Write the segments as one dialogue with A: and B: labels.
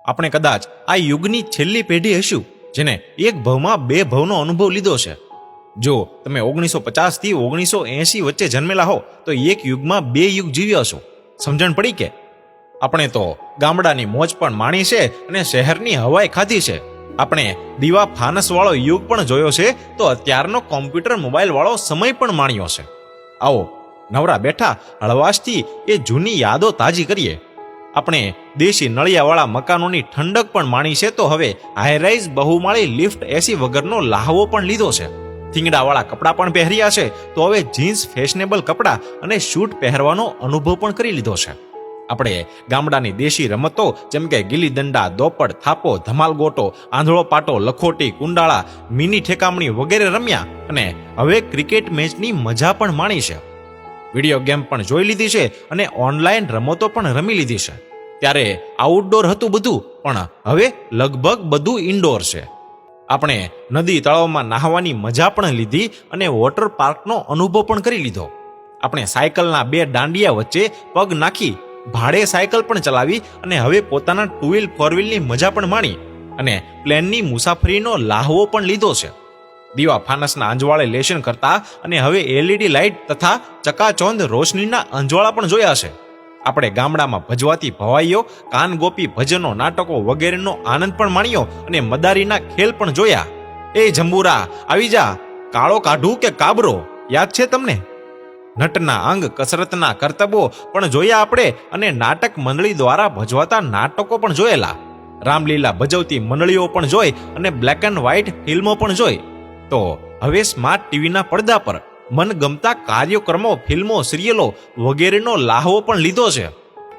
A: આપણે કદાચ આ યુગની છેલ્લી પેઢી હશું જેને એક ભવમાં બે ભવનો અનુભવ લીધો છે. જો તમે 1950 થી 1980 વચ્ચે જન્મેલા હો તો એક યુગમાં બે યુગ જીવ્યા છો. સમજણ પડી કે? આપણે તો ગામડાની મોજ પણ માણી છે અને શહેરની હવાઈ ખાધી છે. આપણે દીવા ફાનસ વાળો યુગ પણ જોયો છે તો અત્યારનો કોમ્પ્યુટર મોબાઈલ વાળો સમય પણ માણ્યો છે. આવો નવરા બેઠા હળવાશથી એ જૂની યાદો તાજી કરીએ. આપણે દેશી નળિયાવાળા મકાનોની ઠંડક પણ માણી છે તો હવે હાઈરાઈઝ બહુમાળી લિફ્ટ એસી વગરનો લાહવો પણ લીધો છે. થીંગડાવાળા કપડાં પણ પહેર્યા છે તો હવે જીન્સ ફેશનેબલ કપડાં અને શૂટ પહેરવાનો અનુભવ પણ કરી લીધો છે. આપણે ગામડાની દેશી રમતો જેમ કે ગીલી દંડા, દોપડ, થાપો, ધમાલ ગોટો, આંધળો પાટો, લખોટી, કુંડાળા, મિની ઠેકામણી વગેરે રમ્યા અને હવે ક્રિકેટ મેચની મજા પણ માણી છે. વિડીયો ગેમ પણ જોઈ લીધી છે અને ઓનલાઈન રમતો પણ રમી લીધી છે. ત્યારે આઉટડોર હતું બધું પણ હવે લગભગ બધું ઇન્ડોર છે. આપણે નદી તળાવમાં નાહવાની મજા પણ લીધી અને વોટર પાર્કનો અનુભવ પણ કરી લીધો. આપણે સાયકલના બે દાંડિયા વચ્ચે પગ નાખી ભાડે સાયકલ પણ ચલાવી અને હવે પોતાના 2 વ્હીલ 4 વ્હીલની મજા પણ માણી અને પ્લેનની મુસાફરીનો લાહવો પણ લીધો છે. દીવા ફાનસના અંજવાળે લેશન કરતા અને હવે LED લાઇટ તથા ચકાચોંદ રોશનીના અંજવાળા પણ જોયા છે. આપણે ગામડામાં ભજવાતી ભવાઈઓ, કાન ગોપી ભજનો, નાટકો વગેરેનો આનંદ પણ માણ્યો અને મદારીના ખેલ પણ જોયા. એ જંબુરા આવી જા, કાળો કાઢું કે કાબરો, યાદ છે તમને? નટના અંગ, કસરતના કરતબો પણ જોયા આપણે અને નાટક મંડળી દ્વારા ભજવાતા નાટકો પણ જોયેલા. રામલીલા ભજવતી મંડળીઓ પણ જોઈ અને બ્લેક એન્ડ વ્હાઇટ ફિલ્મો પણ જોઈ. તો હવે સ્માર્ટ ટીવીના પડદા પર મનગમતા કાર્યક્રમો, ફિલ્મો, સિરિયલો વગેરેનો લાહવો પણ લીધો છે.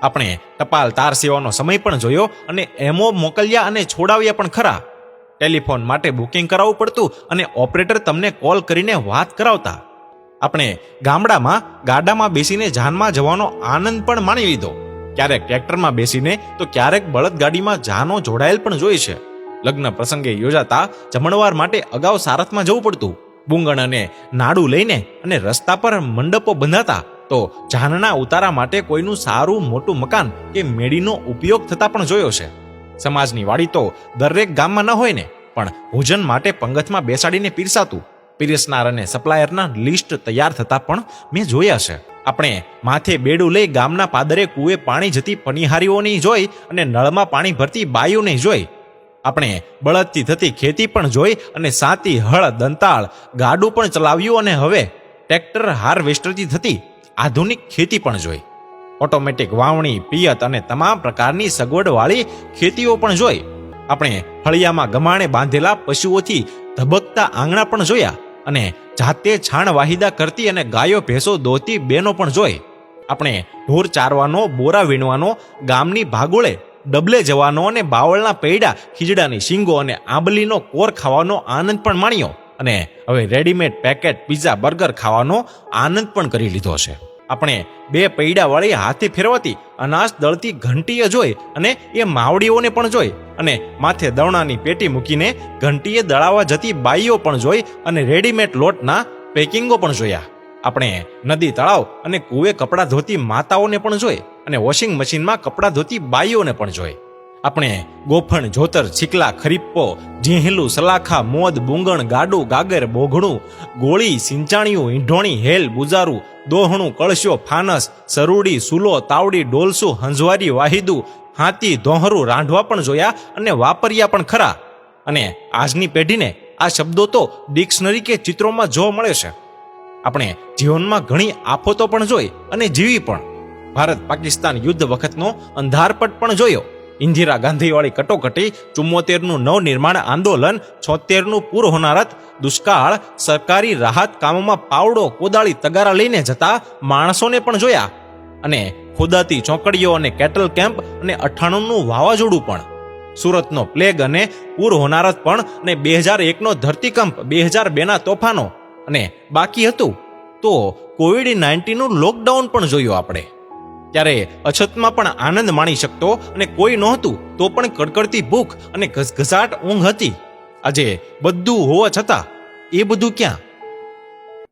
A: આપણે ટપાલ તાર સેવાનો સમય પણ જોયો અને એમો મોકલ્યા અને છોડાવ્યા પણ ખરા. ટેલિફોન માટે બુકિંગ કરાવવું પડતું અને ઓપરેટર તમને કોલ કરીને વાત કરાવતા. આપણે ગામડામાં ગાડામાં બેસીને જાનમાં જવાનો આનંદ પણ માણી લીધો. ક્યારેક ટ્રેક્ટરમાં બેસીને તો ક્યારેક બળદગાડીમાં જાનો જોડાયેલ પણ જોઈ છે. લગ્ન પ્રસંગે યોજાતા જમણવાર માટે અગાઉ સારથમાં જવું પડતું. બુંગણ અને નાડું લઈને અને રસ્તા પર મંડપો બંધાતા તો જાનના ઉતારા માટે કોઈનું સારું મોટું મકાન કે મેડીનો ઉપયોગ થતા પણ જોયો છે. સમાજની વાડી તો દરેક ગામમાં ન હોય ને, પણ ભોજન માટે પંગતમાં બેસાડીને પીરસાતું. પીરસનાર અને સપ્લાયરના લિસ્ટ તૈયાર થતા પણ મેં જોયા છે. આપણે માથે બેડું લઈ ગામના પાદરે કૂએ પાણી જતી પનિહારીઓની જોઈ અને નળમાં પાણી ભરતી બાઈઓને જોઈ. આપણે બળદથી થતી ખેતી પણ જોઈ અને સાતી, હળ, દંતાળ, ગાડું પણ ચલાવ્યું અને હવે ટ્રેક્ટર હાર્વેસ્ટરથી થતી આધુનિક ખેતી પણ જોઈ. ઓટોમેટિક વાવણી, પિયત અને તમામ પ્રકારની સગવડવાળી ખેતીઓ પણ જોઈ. આપણે ફળિયામાં ગમાણે બાંધેલા પશુઓથી ધબકતા આંગણા પણ જોયા અને જાતે છાણ વાહિદા કરતી અને ગાયો ભેંસો દોતી બેનો પણ જોઈ. આપણે ઢોર ચારવાનો, બોરા વીણવાનો, ગામની ભાગોળે ડબલે જવાનો અને બાવળના પૈડા, ખીજડાની શીંગો અને આંબલીનો કોર ખાવાનો આનંદ પણ માણ્યો અને હવે રેડીમેડ પેકેટ પિઝા, બર્ગર ખાવાનો આનંદ પણ કરી લીધો છે. આપણે બે પૈડાવાળી હાથે ફેરવાતી અનાજ દળતી ઘંટીએ જોઈ અને એ માવડીઓને પણ જોઈ અને માથે દવણાની પેટી મૂકીને ઘંટીએ દળાવવા જતી બાઈઓ પણ જોઈ અને રેડીમેડ લોટના પેકિંગો પણ જોયા. આપણે નદી, તળાવ અને કૂવે કપડાં ધોતી માતાઓને પણ જોઈ અને વોશિંગ મશીનમાં કપડાં ધોતી બાઈઓને પણ જોઈ. આપણે ગોફણ, જોતર, છીકલા, ખરીપ્પો, ઝીંહલું, સલાખા, મોદ, બુંગણ, ગાડું, ગાગર, બોઘણું, ગોળી, સિંચાણીયું, ઈંઢોણી, હેલ, બુજારું, દોહણું, કળશો, ફાનસ, સરુડી, સુલો, તાવડી, ડોલસું, હંજવારી, વાહિદું, હાથી, ધોહરું, રાંધવા પણ જોયા અને વાપર્યા પણ ખરા. અને આજની પેઢીને આ શબ્દો તો ડિક્શનરી કે ચિત્રોમાં જોવા મળે છે. આપણે જીવનમાં ઘણી આફતો પણ જોઈ અને જીવી પણ. ભારત પાકિસ્તાન યુદ્ધ વખતનો અંધારપટ પણ જોયો. ઇન્દિરા ગાંધીવાળી કટોકટી, 74નું નવનિર્માણ આંદોલન, 76નું પૂર હોનારત, દુષ્કાળ, સરકારી રાહત કામોમાં પાવડો, કોદાળી, તગારા લઈને જતા માણસોને પણ જોયા અને ખોદાતી ચોકડીઓ અને કેટલ કેમ્પ અને 98નું વાવાઝોડું પણ, સુરતનો પ્લેગ અને પૂર હોનારત પણ અને 2001નો ધરતીકંપ, 2002ના તોફાનો અને બાકી હતું તો COVID-19નું લોકડાઉન પણ જોયું આપણે. ત્યારે અછતમાં પણ આનંદ માણી શકતો અને કોઈ નહોતું તો પણ કડકડતી ભૂખ અને ઘસઘસાટ ઊંઘ હતી. આજે બધું હોવા છતાં એ બધું ક્યાં?